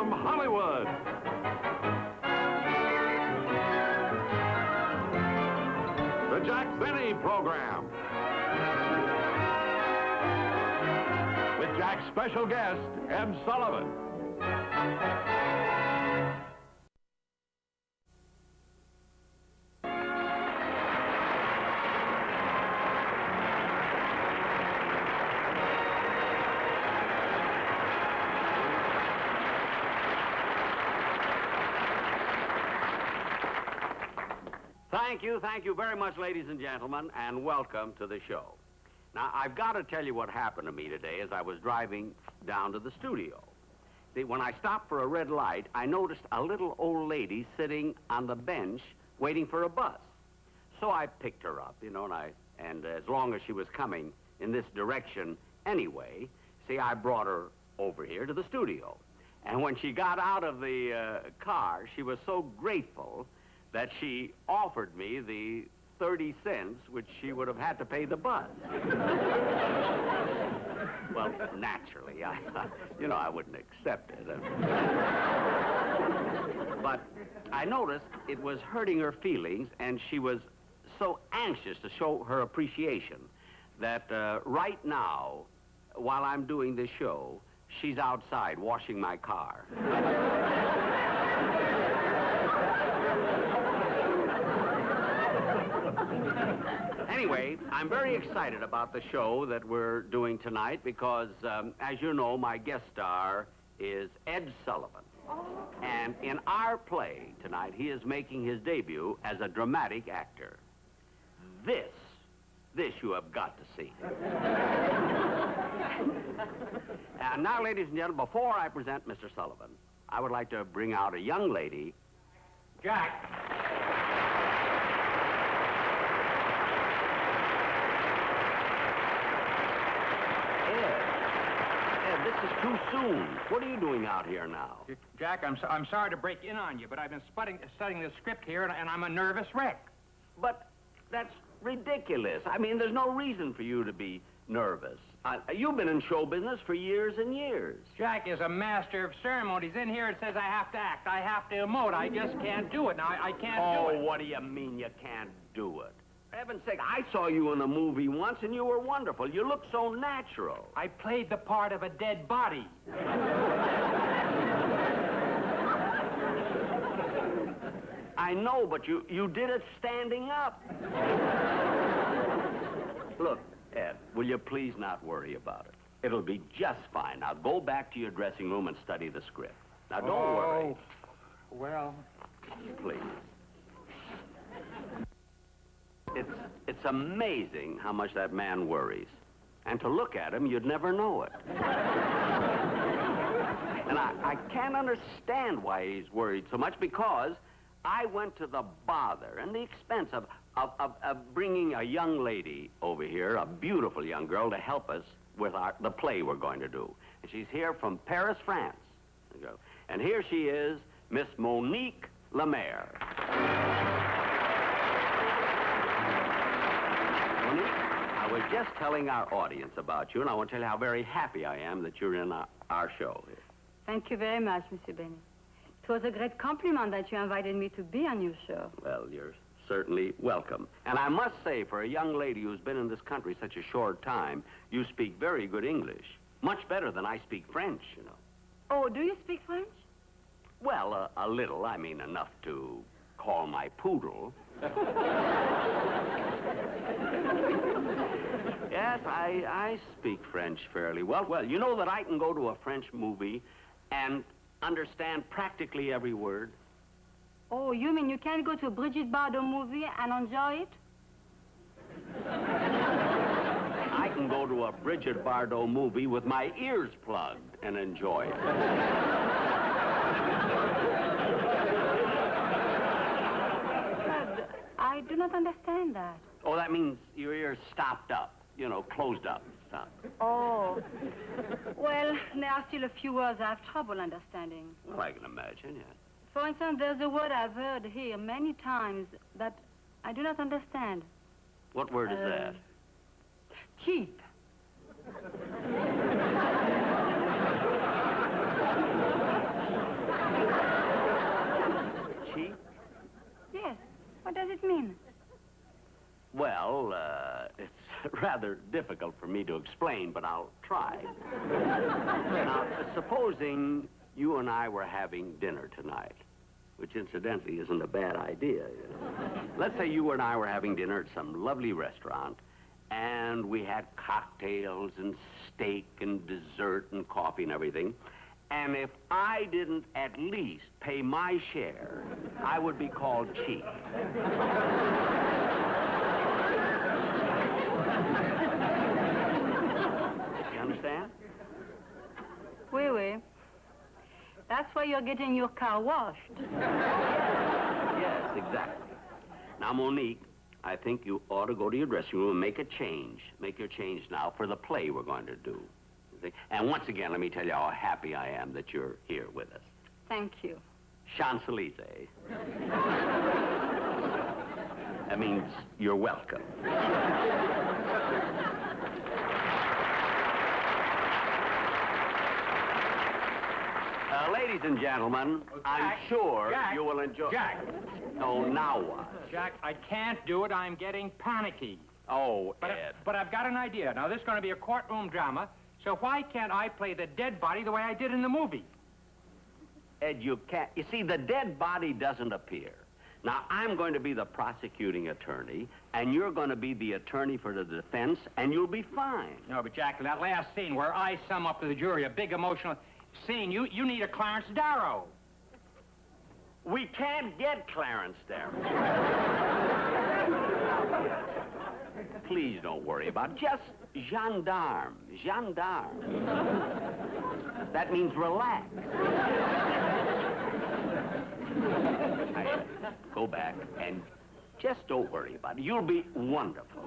from Hollywood. The Jack Benny Program. With Jack's special guest, Ed Sullivan. Thank you very much, ladies and gentlemen, and welcome to the show. Now, I've got to tell you what happened to me today as I was driving down to the studio. See, when I stopped for a red light, I noticed a little old lady sitting on the bench waiting for a bus. So I picked her up, you know, and as long as she was coming in this direction anyway, see, I brought her over here to the studio. And when she got out of the car, she was so grateful that she offered me the 30 cents which she would have had to pay the bus. Well, naturally, I wouldn't accept it. But I noticed it was hurting her feelings, and she was so anxious to show her appreciation that right now, while I'm doing this show, she's outside washing my car. Anyway, I'm very excited about the show that we're doing tonight because, as you know, my guest star is Ed Sullivan. And in our play tonight, he is making his debut as a dramatic actor. This you have got to see. And now, ladies and gentlemen, before I present Mr. Sullivan, I would like to bring out a young lady. Jack. This is too soon. What are you doing out here now? Jack, I'm sorry to break in on you, but I've been studying the script here, and I'm a nervous wreck. But that's ridiculous. I mean, there's no reason for you to be nervous. You've been in show business for years and years. Jack is a master of ceremonies. In here it says I have to act, I have to emote. I just can't do it. Now, I can't do it. Oh, what do you mean you can't do it? For heaven's sake, I saw you in a movie once, and you were wonderful. You look so natural. I played the part of a dead body. I know, but you did it standing up. Look, Ed, will you please not worry about it? It'll be just fine. Now, go back to your dressing room and study the script. Now, don't worry. Well... Please. It's amazing how much that man worries. And to look at him, you'd never know it. And I can't understand why he's worried so much, because I went to the bother and the expense of bringing a young lady over here, a beautiful young girl, to help us with the play we're going to do. And she's here from Paris, France. And here she is, Miss Monique Lemaire. I was just telling our audience about you, and I want to tell you how very happy I am that you're in our show here. Thank you very much, Monsieur Benny. It was a great compliment that you invited me to be on your show. Well, you're certainly welcome. And I must say, for a young lady who's been in this country such a short time, you speak very good English. Much better than I speak French, you know. Oh, do you speak French? Well, a little. I mean, enough to call my poodle. Yes, I speak French fairly well. Well, you know that I can go to a French movie and understand practically every word. Oh, you mean you can't go to a Brigitte Bardot movie and enjoy it? I can go to a Brigitte Bardot movie with my ears plugged and enjoy it. But I do not understand that. Oh, that means your ears stopped up. You know, closed up. Stop. Oh. Well, there are still a few words I have trouble understanding. Well, I can imagine, yes. For instance, there's a word I've heard here many times that I do not understand. What word is that? Keep. rather difficult for me to explain, but I'll try. Now, supposing you and I were having dinner tonight, which incidentally isn't a bad idea, you know. Let's say you and I were having dinner at some lovely restaurant, and we had cocktails and steak and dessert and coffee and everything. And if I didn't at least pay my share, I would be called cheap. You understand? Oui, oui. That's why you're getting your car washed. Yes, exactly. Now, Monique, I think you ought to go to your dressing room and make a change. Make your change now for the play we're going to do. You see? And once again, let me tell you how happy I am that you're here with us. Thank you. Champs-Élysées. That means you're welcome. Ladies and gentlemen, I'm sure you will enjoy... Jack! Oh, now what? Jack, I can't do it. I'm getting panicky. Oh, But, Ed. but I've got an idea. Now, this is going to be a courtroom drama, so why can't I play the dead body the way I did in the movie? Ed, you can't... You see, the dead body doesn't appear. Now, I'm going to be the prosecuting attorney, and you're going to be the attorney for the defense, and you'll be fine. No, but Jack, that last scene where I sum up to the jury a big emotional scene, you need a Clarence Darrow. We can't get Clarence Darrow. Please don't worry about it. Just gendarme. Gendarme. That means relax. Go back and just don't worry about it. You'll be wonderful.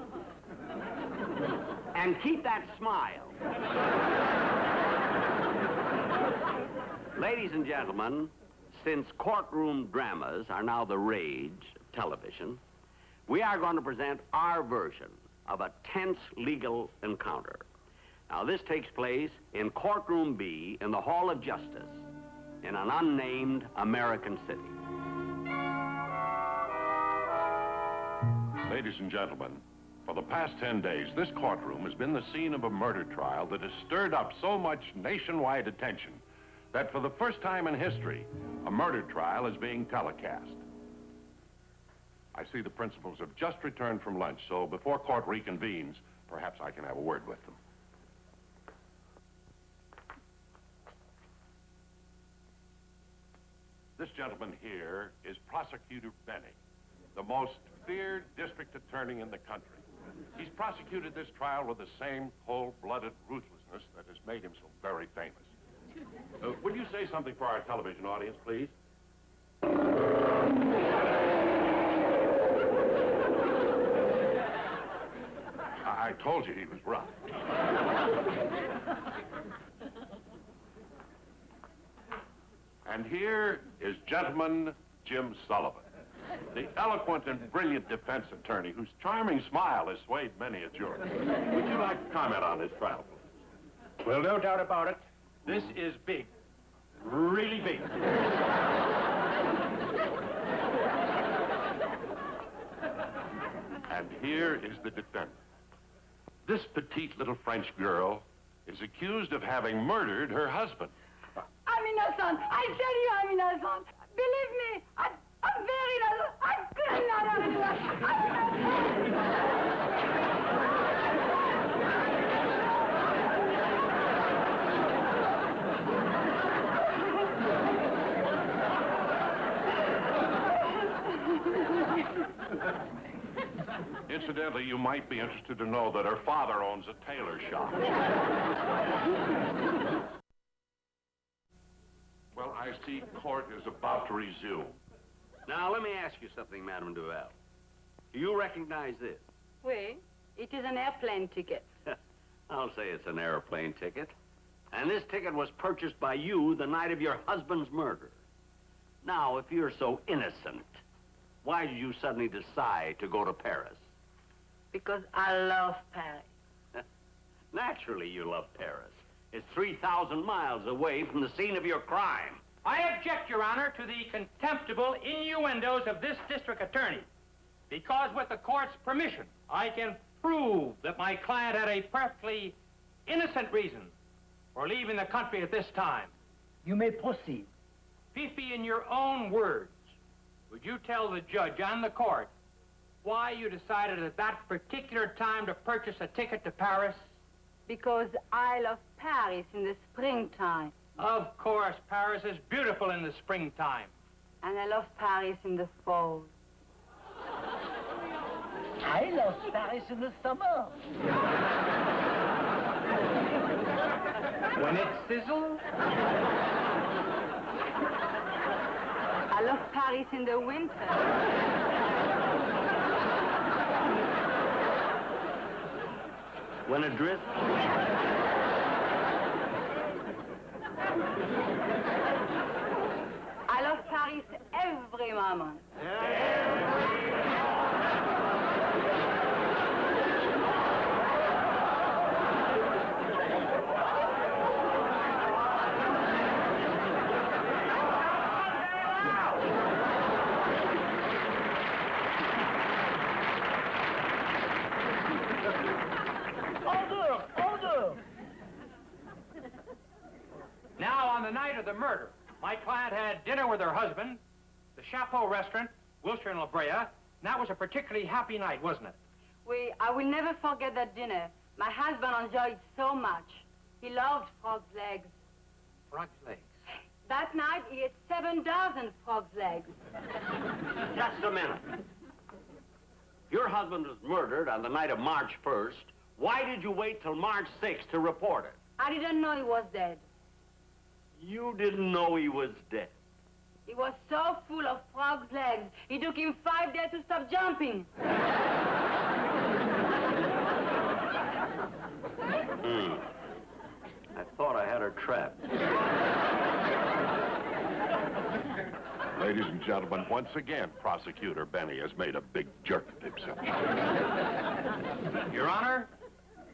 And keep that smile. Ladies and gentlemen, since courtroom dramas are now the rage of television, we are going to present our version of a tense legal encounter. Now, this takes place in Courtroom B in the Hall of Justice in an unnamed American city. Ladies and gentlemen, for the past 10 days, this courtroom has been the scene of a murder trial that has stirred up so much nationwide attention that for the first time in history, a murder trial is being telecast. I see the principals have just returned from lunch, so before court reconvenes, perhaps I can have a word with them. This gentleman here is Prosecutor Benny, the most feared district attorney in the country. He's prosecuted this trial with the same cold-blooded ruthlessness that has made him so very famous. Would you say something for our television audience, please? I told you he was rough. And here is gentleman Jim Sullivan, the eloquent and brilliant defense attorney whose charming smile has swayed many a jury. Would you like to comment on this trial, please? Well, no doubt about it. This is big. Really big. And here is the defendant. This petite little French girl is accused of having murdered her husband. I'm innocent. I tell you I'm innocent. Believe me, I'm very innocent. I'm innocent. Incidentally, you might be interested to know that her father owns a tailor shop. Well, I see court is about to resume. Now, let me ask you something, Madame Duval. Do you recognize this? Oui, it is an airplane ticket. I'll say it's an airplane ticket. And this ticket was purchased by you the night of your husband's murder. Now, if you're so innocent, why did you suddenly decide to go to Paris? Because I love Paris. Naturally, you love Paris. It's 3,000 miles away from the scene of your crime. I object, Your Honor, to the contemptible innuendos of this district attorney. Because with the court's permission, I can prove that my client had a perfectly innocent reason for leaving the country at this time. You may proceed. Fifi, in your own words, would you tell the judge and the court why you decided at that particular time to purchase a ticket to Paris? Because I love Paris in the springtime. Of course, Paris is beautiful in the springtime. And I love Paris in the fall. I love Paris in the summer. When it sizzles? I love Paris in the winter. When it drifts? I love Paris every moment. Order! Order! Now, on the night of the murder, my client had dinner with her husband, the Chapeau restaurant, Wilshire and La Brea, and that was a particularly happy night, wasn't it? I will never forget that dinner. My husband enjoyed so much. He loved frog's legs. Frog's legs. That night, he ate 7 dozen frog's legs. Just a minute. Your husband was murdered on the night of March 1st. Why did you wait till March 6th to report it? I didn't know he was dead. You didn't know he was dead. He was so full of frog's legs, it took him 5 days to stop jumping. I thought I had her trapped. Ladies and gentlemen, once again, Prosecutor Benny has made a big jerk of himself. Your Honor,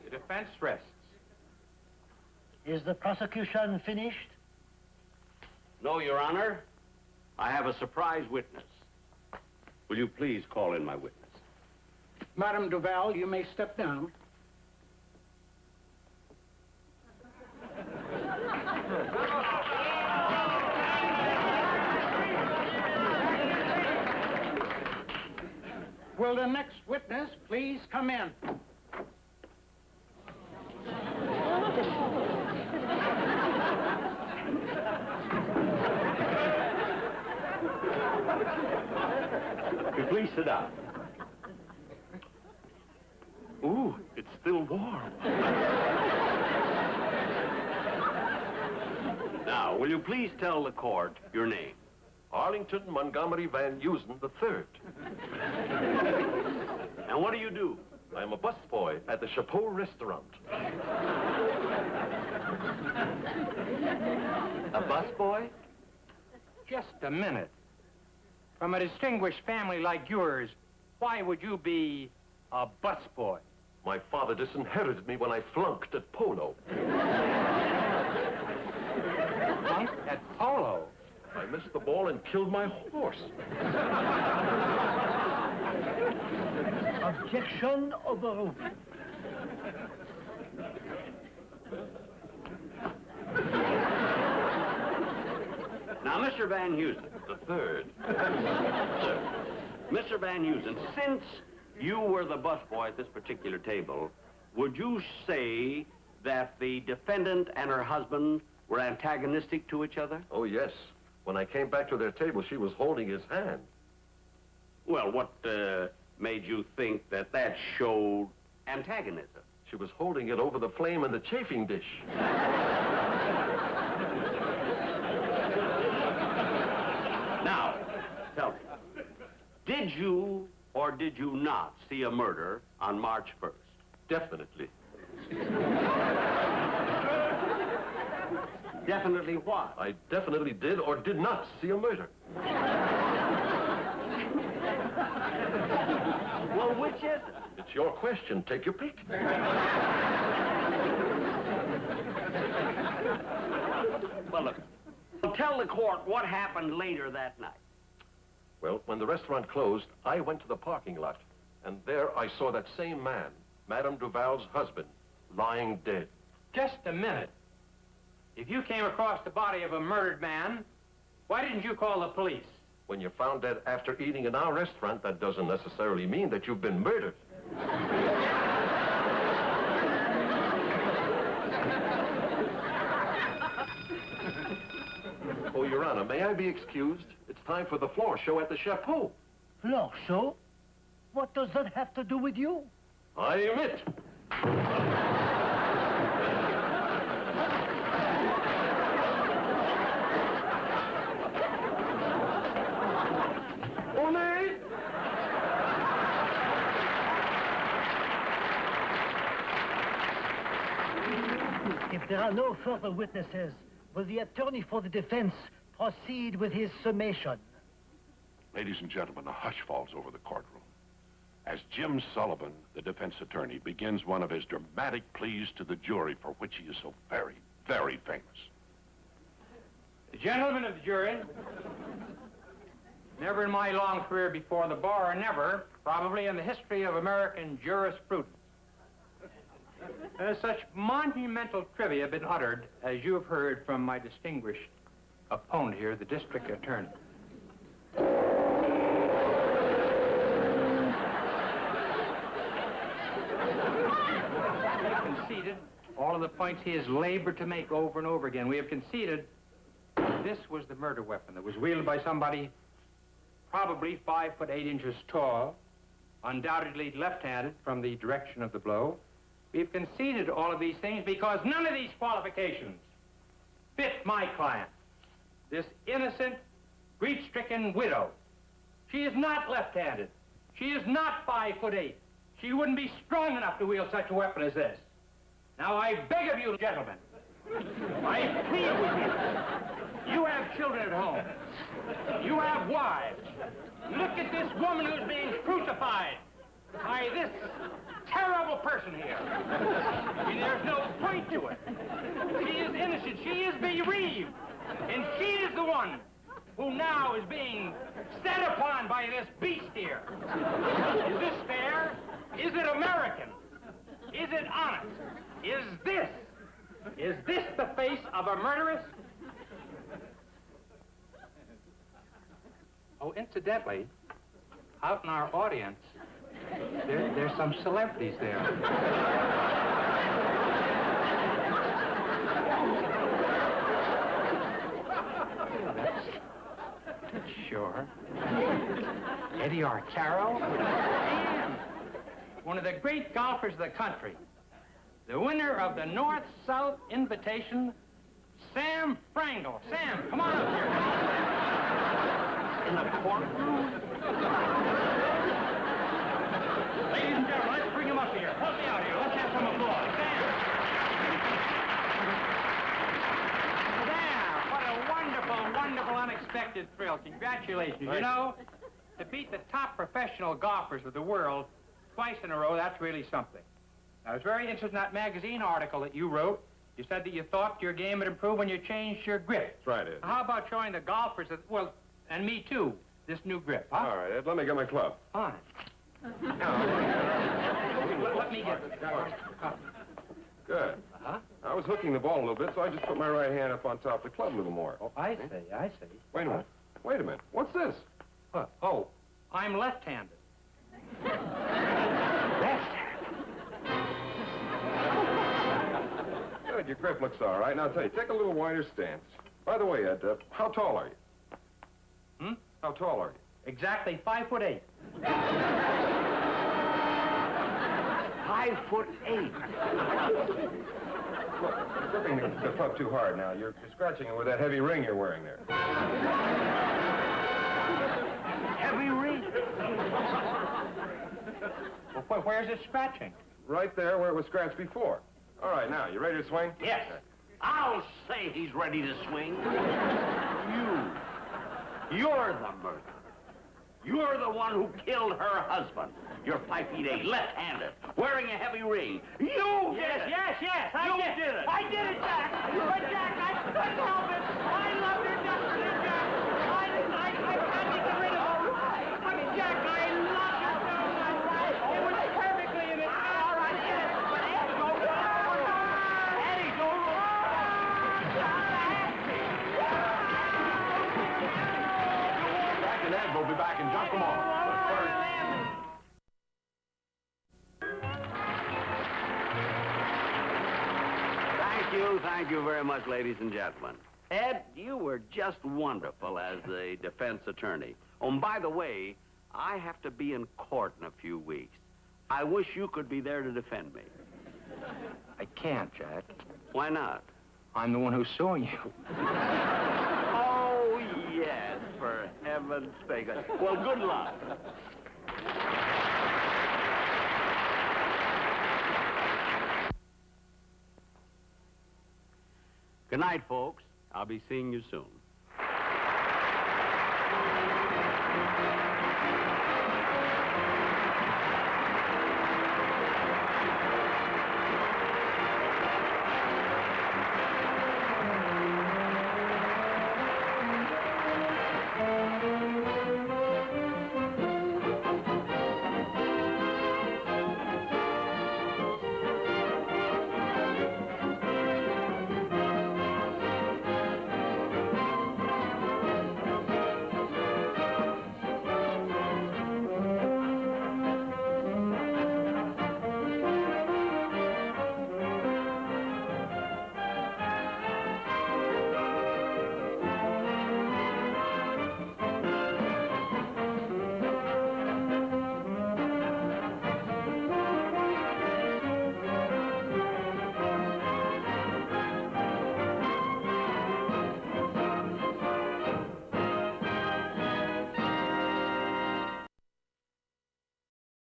the defense rests. Is the prosecution finished? No, Your Honor. I have a surprise witness. Will you please call in my witness? Madame Duval, you may step down. Will the next witness please come in? Please sit down. Ooh, it's still warm. Now, will you please tell the court your name? Arlington Montgomery Van Usen III. And what do you do? I'm a busboy at the Chapeau restaurant. A busboy? Just a minute. From a distinguished family like yours, why would you be a busboy? My father disinherited me when I flunked at polo. Flunked at polo? I missed the ball and killed my horse. Objection overruled. Now, Mr. Van Heusen. The third. Mr. Van Heusen, since you were the busboy at this particular table, would you say that the defendant and her husband were antagonistic to each other? Oh, yes. When I came back to their table, she was holding his hand. Well, what made you think that that showed antagonism? She was holding it over the flame in the chafing dish. Now, tell me, did you or did you not see a murder on March 1st? Definitely. Definitely what? I definitely did or did not see a murder. Well, which is it? It's your question. Take your pick. Well, look, tell the court what happened later that night. Well, when the restaurant closed, I went to the parking lot, and there I saw that same man Madame Duval's husband, lying dead. Just a minute. If you came across the body of a murdered man, why didn't you call the police? When you're found dead after eating in our restaurant, that doesn't necessarily mean that you've been murdered. Oh, Your Honor, may I be excused? It's time for the floor show at the Chapeau. Floor show? What does that have to do with you? I admit. Ole! If there are no further witnesses, will the attorney for the defense proceed with his summation? Ladies and gentlemen, a hush falls over the courtroom as Jim Sullivan, the defense attorney, begins one of his dramatic pleas to the jury for which he is so very, very famous. The gentlemen of the jury, never in my long career before the bar, or never, probably in the history of American jurisprudence, has such monumental trivia been uttered as you have heard from my distinguished opponent here, the district attorney. We have conceded all of the points he has labored to make over and over again. We have conceded this was the murder weapon that was wielded by somebody probably 5'8" tall, undoubtedly left-handed from the direction of the blow. We've conceded all of these things because none of these qualifications fit my client, this innocent, grief-stricken widow. She is not left-handed. She is not 5'8". She wouldn't be strong enough to wield such a weapon as this. Now, I beg of you, gentlemen, I plead with you. You have children at home. You have wives. Look at this woman who's being crucified by this terrible person here. I mean, there's no point to it. She is innocent. She is bereaved. And she is the one who now is being set upon by this beast here. Is this fair? Is it American? Is it honest? Is this the face of a murderess? Oh, incidentally, out in our audience, there's some celebrities there. That's sure. Eddie Arcaro? And one of the great golfers of the country. The winner of the North-South Invitation, Sam Frangle. Sam, come on up here. In the courtroom? Ladies and gentlemen, let's bring him up here. Help me out here. Let's have some applause. Sam! What a wonderful, wonderful, unexpected thrill. Congratulations. You know, to beat the top professional golfers of the world twice in a row, that's really something. I was very interested in that magazine article that you wrote. You said that you thought your game would improve when you changed your grip. That's right, Ed. How about showing the golfers that, well, and me too, this new grip, huh? All right, Ed, let me get my club. Fine. Let me get it. Good. Huh? I was hooking the ball a little bit, so I just put my right hand up on top of the club a little more. Oh, I see. Wait a minute. Wait a minute. What's this? What? Oh, I'm left-handed. Good, your grip looks all right. Now, I'll tell you, take a little wider stance. By the way, Ed, how tall are you? Hmm? How tall are you? Exactly 5'8". 5'8". Look, you're gripping the club too hard now. You're scratching it with that heavy ring you're wearing there. Heavy ring. Well, where's it scratching? Right there where it was scratched before. All right, now, you ready to swing? Yes. I'll say he's ready to swing. You're the murderer. You're the one who killed her husband. You're 5'8", left-handed, wearing a heavy ring. You did it. Yes. I did it. I did it, Jack. But, Jack, I couldn't help it. I loved her desperately, Jack. I had to get rid of her. But, Jack, I loved her so much. It was perfectly in it. All right. will be back in just a moment. But first... Thank you very much, ladies and gentlemen. Ed, you were just wonderful as the defense attorney. Oh, and by the way, I have to be in court in a few weeks. I wish you could be there to defend me. I can't, Jack. Why not? I'm the one who's suing you. Oh, yes, for heaven's sake. Well, good luck. Good night, folks. I'll be seeing you soon.